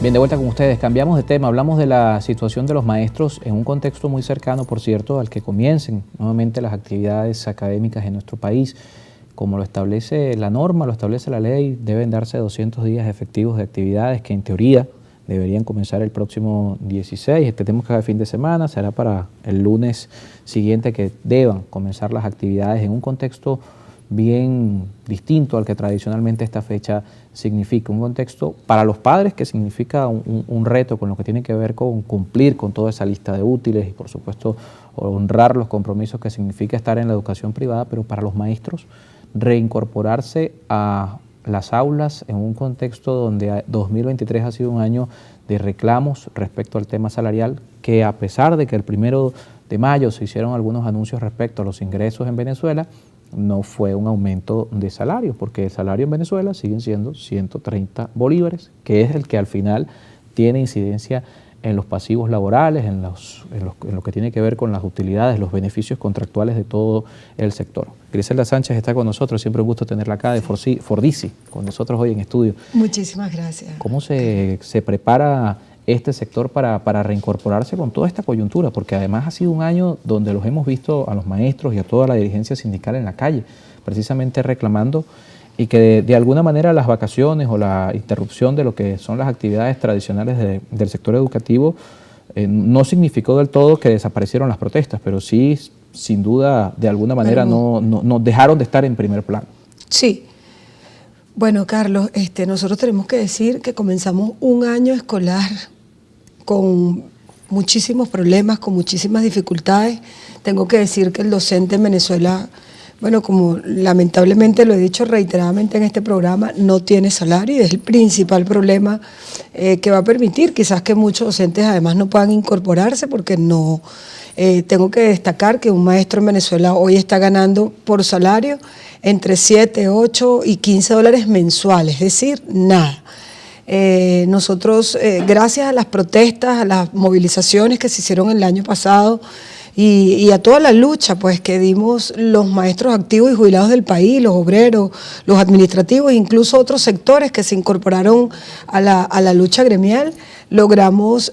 Bien, de vuelta con ustedes. Cambiamos de tema. Hablamos de la situación de los maestros en un contexto muy cercano, por cierto, al que comiencen nuevamente las actividades académicas en nuestro país. Como lo establece la norma, lo establece la ley, deben darse 200 días efectivos de actividades que en teoría deberían comenzar el próximo 16. Entendemos que cada fin de semana será para el lunes siguiente que deban comenzar las actividades en un contexto bien distinto al que tradicionalmente esta fecha significa. Un contexto para los padres que significa un reto con lo que tiene que ver con cumplir con toda esa lista de útiles y por supuesto honrar los compromisos que significa estar en la educación privada, pero para los maestros reincorporarse a las aulas en un contexto donde 2023 ha sido un año de reclamos respecto al tema salarial, que a pesar de que el 1 de mayo se hicieron algunos anuncios respecto a los ingresos en Venezuela, no fue un aumento de salario, porque el salario en Venezuela siguen siendo 130 bolívares, que es el que al final tiene incidencia en los pasivos laborales, en lo que tiene que ver con las utilidades, los beneficios contractuales de todo el sector. Griselda Sánchez está con nosotros, siempre un gusto tenerla acá, de Fordisi, con nosotros hoy en estudio. Muchísimas gracias. ¿Cómo se prepara este sector para reincorporarse con toda esta coyuntura? Porque además ha sido un año donde los hemos visto a los maestros y a toda la dirigencia sindical en la calle, precisamente reclamando y que de alguna manera las vacaciones o la interrupción de lo que son las actividades tradicionales del sector educativo no significó del todo que desaparecieron las protestas, pero sí, sin duda, de alguna manera no dejaron de estar en primer plano. Sí. Bueno, Carlos, nosotros tenemos que decir que comenzamos un año escolar con muchísimos problemas, con muchísimas dificultades. Tengo que decir que el docente en Venezuela, bueno, como lamentablemente lo he dicho reiteradamente en este programa, no tiene salario y es el principal problema que va a permitir quizás que muchos docentes además no puedan incorporarse porque no... tengo que destacar que un maestro en Venezuela hoy está ganando por salario entre 7, 8 y 15 dólares mensuales, es decir, nada. Nosotros, gracias a las protestas, a las movilizaciones que se hicieron el año pasado y a toda la lucha pues, que dimos los maestros activos y jubilados del país, los obreros, los administrativos, incluso otros sectores que se incorporaron a la lucha gremial, logramos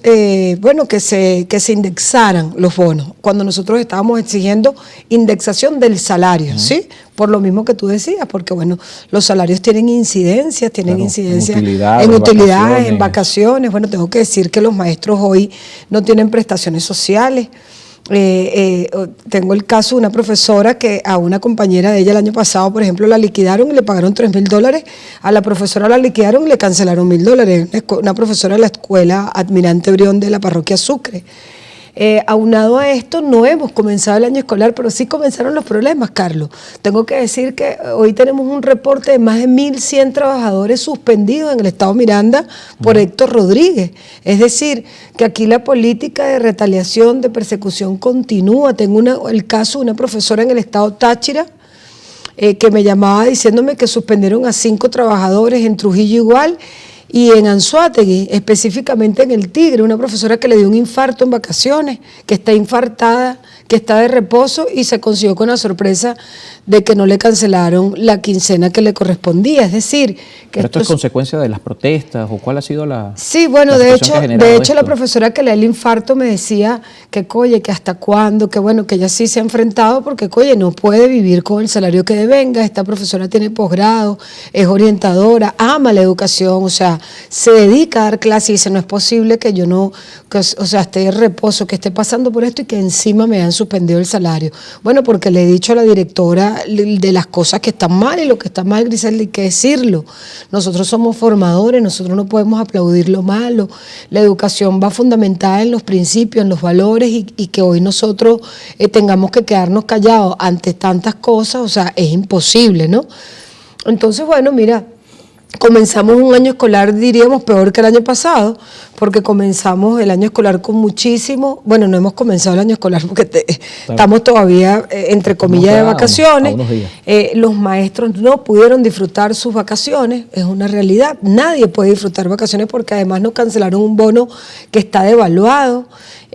bueno, que se indexaran los bonos, cuando nosotros estábamos exigiendo indexación del salario, ¿sí? Por lo mismo que tú decías, porque bueno, los salarios tienen incidencias, Claro, en utilidades, en vacaciones. Bueno, tengo que decir que los maestros hoy no tienen prestaciones sociales. Tengo el caso de una profesora que a una compañera de ella el año pasado, por ejemplo, la liquidaron y le pagaron $3.000, a la profesora la liquidaron y le cancelaron $1.000, una profesora de la escuela Admirante Brión de la parroquia Sucre. Aunado a esto, no hemos comenzado el año escolar, pero sí comenzaron los problemas, Carlos. Tengo que decir que hoy tenemos un reporte de más de 1.100 trabajadores suspendidos en el estado Miranda por Héctor Rodríguez. Es decir, que aquí la política de retaliación, de persecución continúa. Tengo el caso de una profesora en el estado Táchira, que me llamaba diciéndome que suspendieron a 5 trabajadores en Trujillo igual, y en Anzoátegui, específicamente en el Tigre, una profesora que le dio un infarto en vacaciones, que está infartada, que está de reposo y se consiguió con la sorpresa de que no le cancelaron la quincena que le correspondía. Es decir, que ¿Pero esto es consecuencia de las protestas o cuál ha sido la Sí, bueno, la de hecho la profesora que le dio el infarto me decía que, oye, que hasta cuándo, que bueno, que ella sí se ha enfrentado porque, oye, no puede vivir con el salario que devenga. Esta profesora tiene posgrado, es orientadora, ama la educación, o sea, se dedica a dar clases y dice, no es posible que yo no, o sea, esté de reposo, que esté pasando por esto y que encima me han suspendido el salario. Bueno, porque le he dicho a la directora de las cosas que están mal y lo que está mal, Griselda, hay que decirlo. Nosotros somos formadores, nosotros no podemos aplaudir lo malo. La educación va fundamentada en los principios, en los valores y que hoy nosotros tengamos que quedarnos callados ante tantas cosas, o sea, es imposible, ¿no? Entonces, bueno, mira, comenzamos un año escolar, diríamos, peor que el año pasado, porque comenzamos el año escolar con muchísimo, bueno, no hemos comenzado el año escolar porque estamos todavía, entre comillas, de vacaciones. Los maestros no pudieron disfrutar sus vacaciones, es una realidad. Nadie puede disfrutar vacaciones porque además nos cancelaron un bono que está devaluado.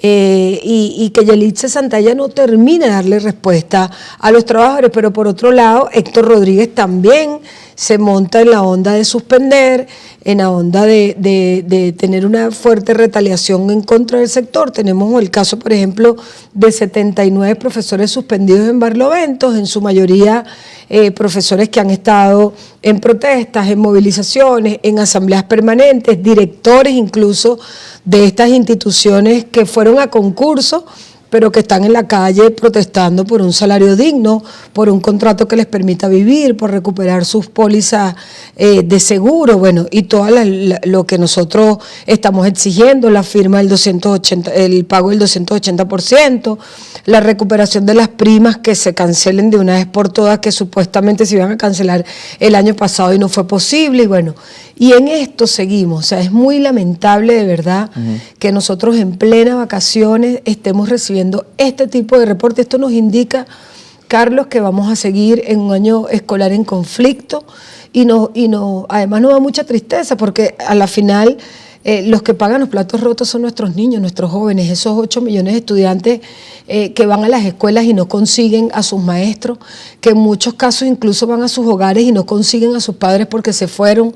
Y que Yelitza Santalla no termina de darle respuesta a los trabajadores, pero por otro lado, Héctor Rodríguez también se monta en la onda de suspender, en la onda de tener una fuerte retaliación en contra del sector. Tenemos el caso, por ejemplo, de 79 profesores suspendidos en Barloventos, en su mayoría profesores que han estado en protestas, en movilizaciones, en asambleas permanentes, directores incluso de estas instituciones que fueron a concurso, pero que están en la calle protestando por un salario digno, por un contrato que les permita vivir, por recuperar sus pólizas de seguro, bueno, y todo lo que nosotros estamos exigiendo, la firma del 280, el pago del 280%, la recuperación de las primas que se cancelen de una vez por todas, que supuestamente se iban a cancelar el año pasado y no fue posible, y bueno, y en esto seguimos. O sea, es muy lamentable de verdad que nosotros en plena vacaciones estemos recibiendo este tipo de reportes. Esto nos indica, Carlos, que vamos a seguir en un año escolar en conflicto y además nos da mucha tristeza porque a la final los que pagan los platos rotos son nuestros niños, nuestros jóvenes, esos 8 millones de estudiantes que van a las escuelas y no consiguen a sus maestros, que en muchos casos incluso van a sus hogares y no consiguen a sus padres porque se fueron,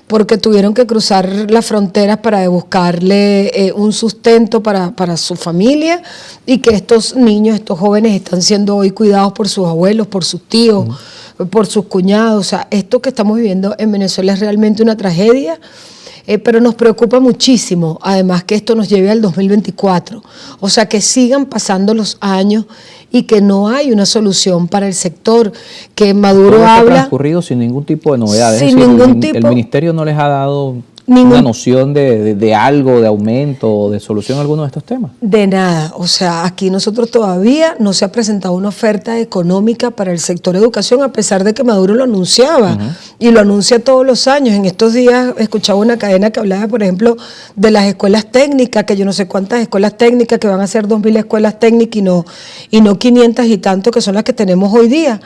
porque tuvieron que cruzar las fronteras para buscarle un sustento para su familia, y que estos niños, estos jóvenes están siendo hoy cuidados por sus abuelos, por sus tíos, por sus cuñados. O sea, esto que estamos viviendo en Venezuela es realmente una tragedia. Pero nos preocupa muchísimo, además, que esto nos lleve al 2024, o sea, que sigan pasando los años y que no hay una solución para el sector, que Maduro todo habla... transcurrido sin ningún tipo de novedades, Sin es decir, ningún el tipo... ministerio no les ha dado una noción de algo, de aumento o de solución a alguno de estos temas. De nada, o sea, aquí nosotros todavía no se ha presentado una oferta económica para el sector educación, a pesar de que Maduro lo anunciaba y lo anuncia todos los años. En estos días escuchaba una cadena que hablaba, por ejemplo, de las escuelas técnicas, que yo no sé cuántas escuelas técnicas, que van a ser 2.000 escuelas técnicas y no 500 y tanto que son las que tenemos hoy día.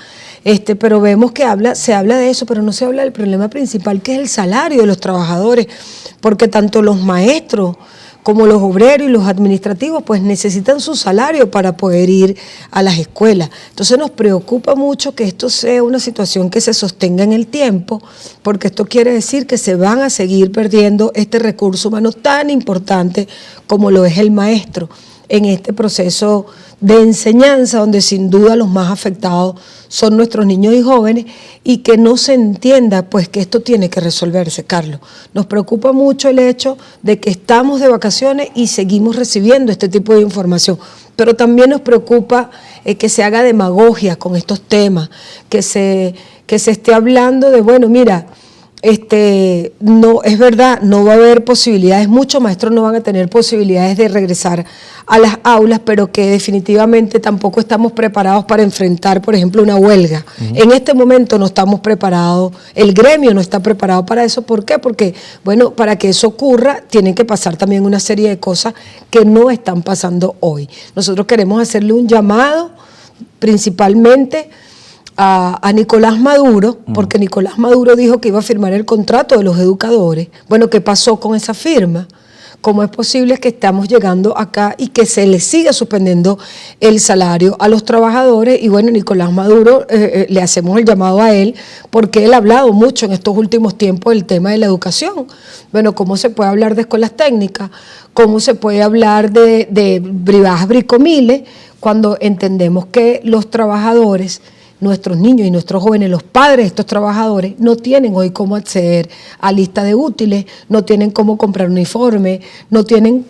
Pero vemos que se habla de eso, pero no se habla del problema principal, que es el salario de los trabajadores, porque tanto los maestros como los obreros y los administrativos pues necesitan su salario para poder ir a las escuelas. Entonces nos preocupa mucho que esto sea una situación que se sostenga en el tiempo, porque esto quiere decir que se van a seguir perdiendo este recurso humano tan importante como lo es el maestro en este proceso de enseñanza, donde sin duda los más afectados son nuestros niños y jóvenes, y que no se entienda pues que esto tiene que resolverse, Carlos. Nos preocupa mucho el hecho de que estamos de vacaciones y seguimos recibiendo este tipo de información, pero también nos preocupa que se haga demagogia con estos temas, que se esté hablando de, bueno, mira, no, es verdad, no va a haber posibilidades, muchos maestros no van a tener posibilidades de regresar a las aulas, pero que definitivamente tampoco estamos preparados para enfrentar, por ejemplo, una huelga. En este momento no estamos preparados, el gremio no está preparado para eso. ¿Por qué? Porque, bueno, para que eso ocurra, tienen que pasar también una serie de cosas que no están pasando hoy. Nosotros queremos hacerle un llamado, principalmente a Nicolás Maduro, porque Nicolás Maduro dijo que iba a firmar el contrato de los educadores. Bueno, ¿qué pasó con esa firma? ¿Cómo es posible que estamos llegando acá y que se le siga suspendiendo el salario a los trabajadores? Y bueno, Nicolás Maduro, le hacemos el llamado a él, porque él ha hablado mucho en estos últimos tiempos del tema de la educación. Bueno, ¿cómo se puede hablar de escuelas técnicas? ¿Cómo se puede hablar de brigadas bricomiles cuando entendemos que los trabajadores, nuestros niños y nuestros jóvenes, los padres de estos trabajadores, no tienen hoy cómo acceder a lista de útiles, no tienen cómo comprar uniforme, no tienen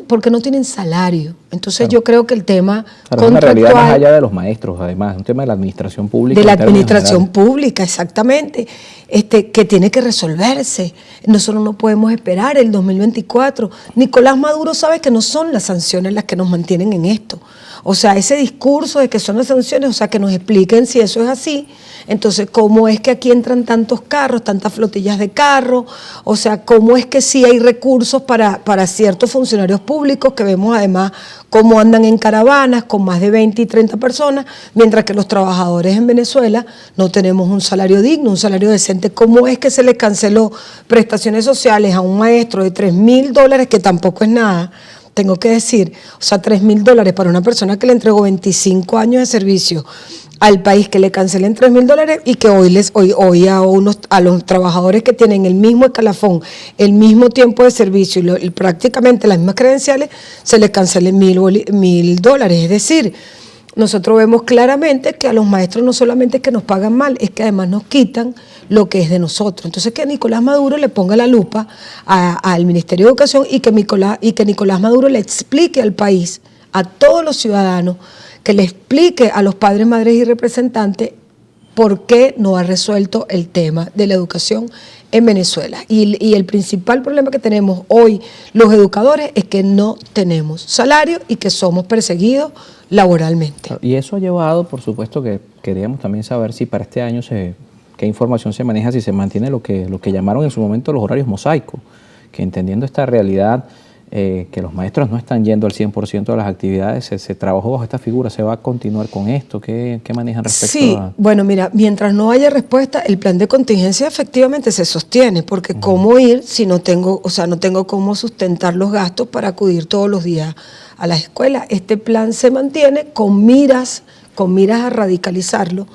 porque no tienen salario? Entonces yo creo que el tema contractual, una realidad más allá de los maestros, además, es un tema de la administración pública. De la administración pública, exactamente, que tiene que resolverse. Nosotros no podemos esperar el 2024. Nicolás Maduro sabe que no son las sanciones las que nos mantienen en esto. O sea, ese discurso de que son las sanciones, o sea, que nos expliquen si eso es así. Entonces, ¿cómo es que aquí entran tantos carros, tantas flotillas de carros? O sea, ¿cómo es que sí hay recursos para ciertos funcionarios públicos, que vemos además cómo andan en caravanas con más de 20 y 30 personas, mientras que los trabajadores en Venezuela no tenemos un salario digno, un salario decente? ¿Cómo es que se le canceló prestaciones sociales a un maestro de $3.000, que tampoco es nada? Tengo que decir, o sea, $3.000 para una persona que le entregó 25 años de servicio al país que le cancelen $3.000 y que hoy a los trabajadores que tienen el mismo escalafón, el mismo tiempo de servicio y prácticamente las mismas credenciales, se les cancelen $1.000. Es decir, nosotros vemos claramente que a los maestros no solamente es que nos pagan mal, es que además nos quitan lo que es de nosotros. Entonces que Nicolás Maduro le ponga la lupa al Ministerio de Educación y que Nicolás Maduro le explique al país, a todos los ciudadanos, que le explique a los padres, madres y representantes por qué no ha resuelto el tema de la educación en Venezuela. Y el principal problema que tenemos hoy los educadores es que no tenemos salario y que somos perseguidos laboralmente. Y eso ha llevado, por supuesto, que queríamos también saber si para este año qué información se maneja, si se mantiene lo que llamaron en su momento los horarios mosaico, que entendiendo esta realidad, que los maestros no están yendo al 100% de las actividades, se trabajó bajo esta figura, ¿se va a continuar con esto? ¿Qué manejan respecto a...? Bueno, mira, mientras no haya respuesta, el plan de contingencia efectivamente se sostiene, porque ¿cómo ir si no tengo cómo sustentar los gastos para acudir todos los días a las escuelas? Este plan se mantiene con miras a radicalizarlo.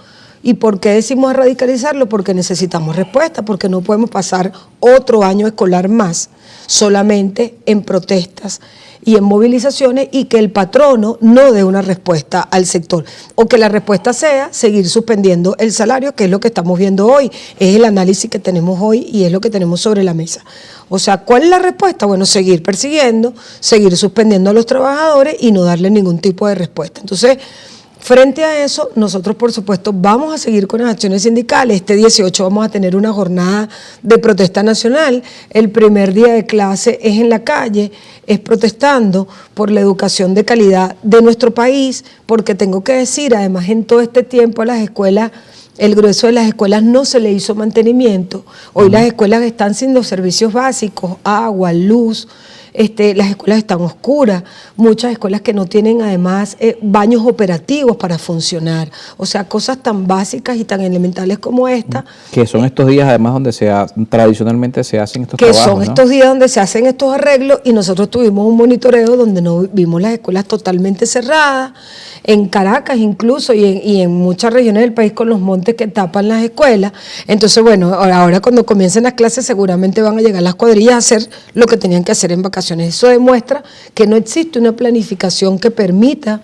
¿Y por qué decimos a radicalizarlo? Porque necesitamos respuesta, porque no podemos pasar otro año escolar más solamente en protestas y en movilizaciones y que el patrono no dé una respuesta al sector, o que la respuesta sea seguir suspendiendo el salario, que es lo que estamos viendo hoy, es el análisis que tenemos hoy y es lo que tenemos sobre la mesa. O sea, ¿cuál es la respuesta? Bueno, seguir persiguiendo, seguir suspendiendo a los trabajadores y no darle ningún tipo de respuesta. Entonces, frente a eso, nosotros por supuesto vamos a seguir con las acciones sindicales. Este 18 vamos a tener una jornada de protesta nacional. El primer día de clase es en la calle, es protestando por la educación de calidad de nuestro país, porque tengo que decir, además en todo este tiempo a las escuelas, el grueso de las escuelas no se le hizo mantenimiento. Hoy las escuelas están sin los servicios básicos, agua, luz. Las escuelas están oscuras, muchas escuelas que no tienen además baños operativos para funcionar, o sea, cosas tan básicas y tan elementales como esta. Que son estos días además donde tradicionalmente se hacen estos trabajos, que son estos días donde se hacen estos arreglos, y nosotros tuvimos un monitoreo donde no vimos las escuelas totalmente cerradas, en Caracas incluso y en muchas regiones del país con los montes que tapan las escuelas. Entonces, bueno, ahora cuando comiencen las clases seguramente van a llegar las cuadrillas a hacer lo que tenían que hacer en vacaciones. Eso demuestra que no existe una planificación que permita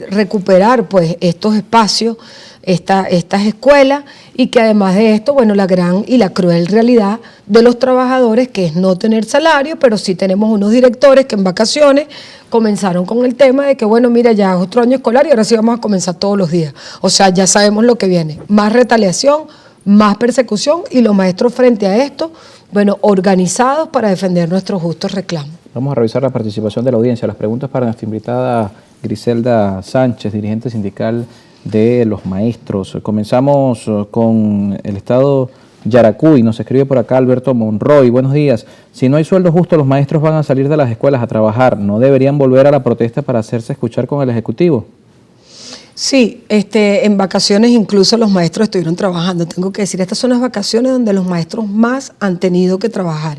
recuperar pues estos espacios, estas escuelas, y que además de esto, bueno, la gran y la cruel realidad de los trabajadores, que es no tener salario, pero sí tenemos unos directores que en vacaciones comenzaron con el tema de que, bueno, mira, ya es otro año escolar y ahora sí vamos a comenzar todos los días. O sea, ya sabemos lo que viene, más retaliación, más persecución, y los maestros frente a esto, bueno, organizados para defender nuestros justos reclamos. Vamos a revisar la participación de la audiencia. Las preguntas para nuestra invitada Griselda Sánchez, dirigente sindical de los maestros. Comenzamos con el estado Yaracuy. Nos escribe por acá Alberto Monroy. Buenos días. Si no hay sueldo justo, los maestros van a salir de las escuelas a trabajar. ¿No deberían volver a la protesta para hacerse escuchar con el Ejecutivo? Sí, en vacaciones incluso los maestros estuvieron trabajando. Tengo que decir, estas son las vacaciones donde los maestros más han tenido que trabajar.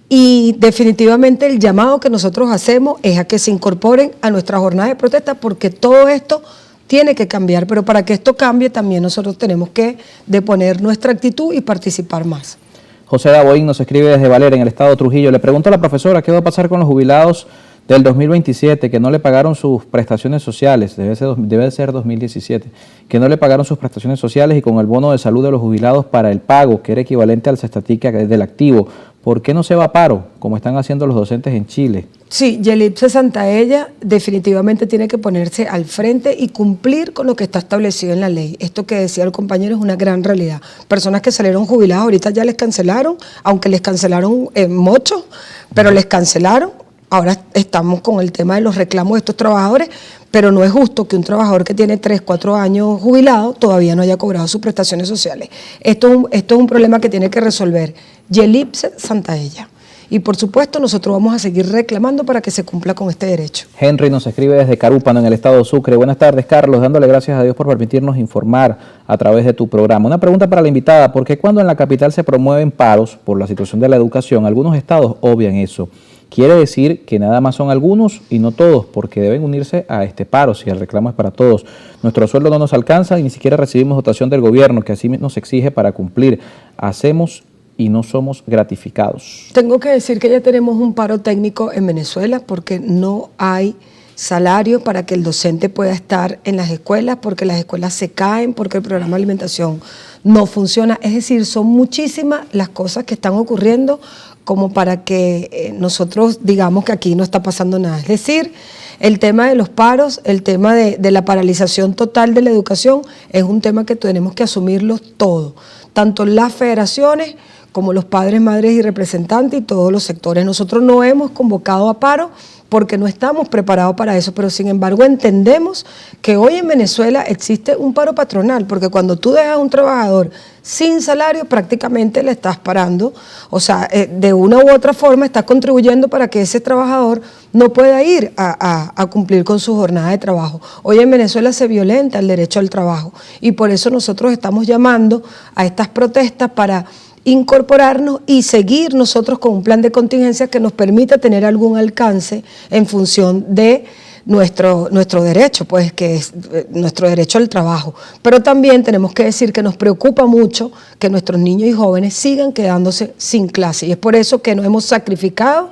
Y definitivamente el llamado que nosotros hacemos es a que se incorporen a nuestra jornada de protesta, porque todo esto tiene que cambiar, pero para que esto cambie también nosotros tenemos que deponer nuestra actitud y participar más. José Daboín nos escribe desde Valera, en el estado de Trujillo. Le pregunto a la profesora, ¿qué va a pasar con los jubilados del 2027 que no le pagaron sus prestaciones sociales? Debe ser 2017, que no le pagaron sus prestaciones sociales, y con el bono de salud de los jubilados para el pago, que era equivalente al cestatica del activo. ¿Por qué no se va a paro, como están haciendo los docentes en Chile? Sí, Yelipse Santaella definitivamente tiene que ponerse al frente y cumplir con lo que está establecido en la ley. Esto que decía el compañero es una gran realidad. Personas que salieron jubiladas ahorita ya les cancelaron, aunque les cancelaron mucho, pero les cancelaron. Ahora estamos con el tema de los reclamos de estos trabajadores, pero no es justo que un trabajador que tiene 3, 4 años jubilado todavía no haya cobrado sus prestaciones sociales. Esto es un problema que tiene que resolver Yelipse Santaella. Y por supuesto nosotros vamos a seguir reclamando para que se cumpla con este derecho. Henry nos escribe desde Carúpano, en el estado de Sucre. Buenas tardes, Carlos, dándole gracias a Dios por permitirnos informar a través de tu programa. Una pregunta para la invitada: ¿por qué cuando en la capital se promueven paros por la situación de la educación, algunos estados obvian eso? Quiere decir que nada más son algunos y no todos, porque deben unirse a este paro si el reclamo es para todos. Nuestro sueldo no nos alcanza y ni siquiera recibimos dotación del gobierno, que así nos exige para cumplir. Hacemos y no somos gratificados. Tengo que decir que ya tenemos un paro técnico en Venezuela porque no hay salario para que el docente pueda estar en las escuelas, porque las escuelas se caen, porque el programa de alimentación no funciona. Es decir, son muchísimas las cosas que están ocurriendo como para que nosotros digamos que aquí no está pasando nada. Es decir, el tema de los paros, el tema de la paralización total de la educación es un tema que tenemos que asumirlo todo, tanto las federaciones como los padres, madres y representantes y todos los sectores. Nosotros no hemos convocado a paro porque no estamos preparados para eso, pero sin embargo entendemos que hoy en Venezuela existe un paro patronal, porque cuando tú dejas a un trabajador sin salario prácticamente le estás parando, o sea, de una u otra forma estás contribuyendo para que ese trabajador no pueda ir a cumplir con su jornada de trabajo. Hoy en Venezuela se violenta el derecho al trabajo y por eso nosotros estamos llamando a estas protestas para incorporarnos y seguir nosotros con un plan de contingencia que nos permita tener algún alcance en función de nuestro derecho, pues que es nuestro derecho al trabajo. Pero también tenemos que decir que nos preocupa mucho que nuestros niños y jóvenes sigan quedándose sin clase y es por eso que nos hemos sacrificado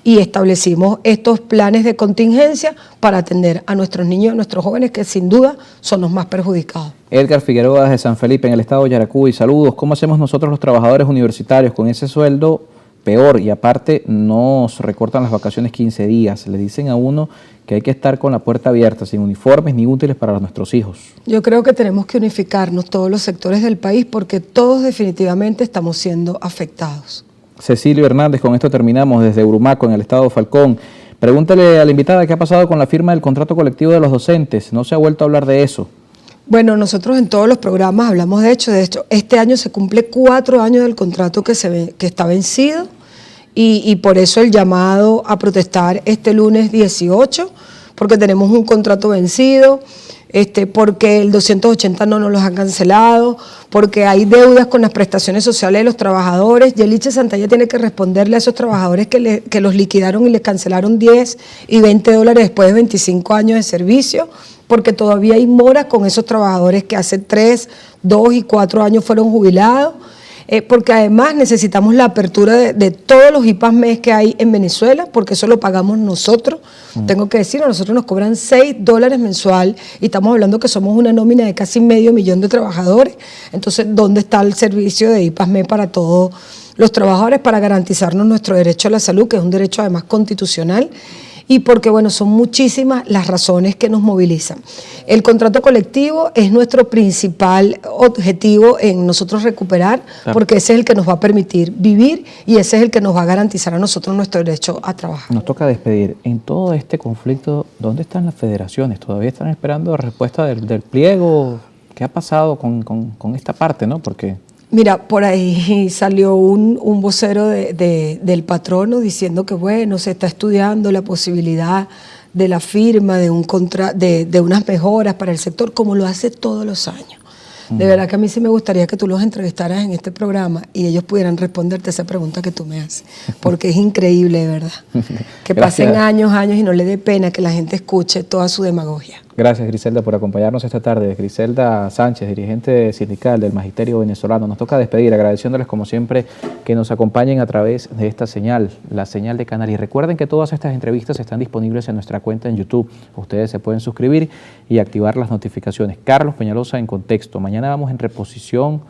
y establecimos estos planes de contingencia para atender a nuestros niños y a nuestros jóvenes que sin duda son los más perjudicados. Edgar Figueroa desde San Felipe, en el estado de Yaracuy. Saludos. ¿Cómo hacemos nosotros los trabajadores universitarios con ese sueldo peor? Y aparte nos recortan las vacaciones 15 días. Le dicen a uno que hay que estar con la puerta abierta, sin uniformes ni útiles para nuestros hijos. Yo creo que tenemos que unificarnos todos los sectores del país porque todos definitivamente estamos siendo afectados. Cecilio Hernández, con esto terminamos desde Urumaco, en el estado de Falcón. Pregúntale a la invitada qué ha pasado con la firma del contrato colectivo de los docentes. No se ha vuelto a hablar de eso. Bueno, nosotros en todos los programas hablamos de hecho, este año se cumple 4 años del contrato que está vencido y por eso el llamado a protestar este lunes 18, porque tenemos un contrato vencido, porque el 280 no nos los han cancelado, porque hay deudas con las prestaciones sociales de los trabajadores. Yeliche Santalla tiene que responderle a esos trabajadores que los liquidaron y les cancelaron 10 y 20 dólares después de 25 años de servicio, porque todavía hay moras con esos trabajadores que hace 3, 2 y 4 años fueron jubilados, porque además necesitamos la apertura de todos los IPAS-MES que hay en Venezuela, porque eso lo pagamos nosotros. Tengo que decir, a nosotros nos cobran $6 mensual y estamos hablando que somos una nómina de casi 500,000 de trabajadores. Entonces, ¿dónde está el servicio de IPAS-MES para todos los trabajadores para garantizarnos nuestro derecho a la salud, que es un derecho además constitucional? Y porque, bueno, son muchísimas las razones que nos movilizan. El contrato colectivo es nuestro principal objetivo en nosotros recuperar, porque ese es el que nos va a permitir vivir y ese es el que nos va a garantizar a nosotros nuestro derecho a trabajar. Nos toca despedir. En todo este conflicto, ¿dónde están las federaciones? ¿Todavía están esperando respuesta del pliego? ¿Qué ha pasado con esta parte, no? Porque... Mira, por ahí salió un vocero del patrono diciendo que bueno, se está estudiando la posibilidad de la firma de unas mejoras para el sector, como lo hace todos los años. De verdad que a mí sí me gustaría que tú los entrevistaras en este programa y ellos pudieran responderte esa pregunta que tú me haces, porque es increíble, de verdad. Que pasen años y no le dé pena que la gente escuche toda su demagogia. Gracias, Griselda, por acompañarnos esta tarde. Griselda Sánchez, dirigente sindical del Magisterio Venezolano. Nos toca despedir, agradeciéndoles como siempre que nos acompañen a través de esta señal, la señal de Canal. Y recuerden que todas estas entrevistas están disponibles en nuestra cuenta en YouTube. Ustedes se pueden suscribir y activar las notificaciones. Carlos Peñalosa en Contexto. Mañana vamos en reposición.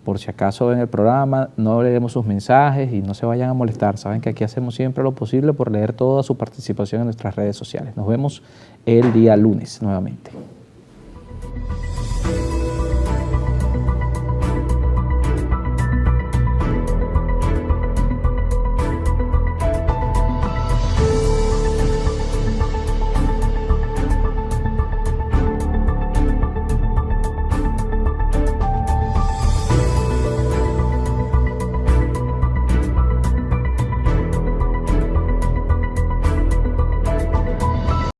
Por si acaso ven el programa, no leemos sus mensajes y no se vayan a molestar. Saben que aquí hacemos siempre lo posible por leer toda su participación en nuestras redes sociales. Nos vemos el día lunes nuevamente.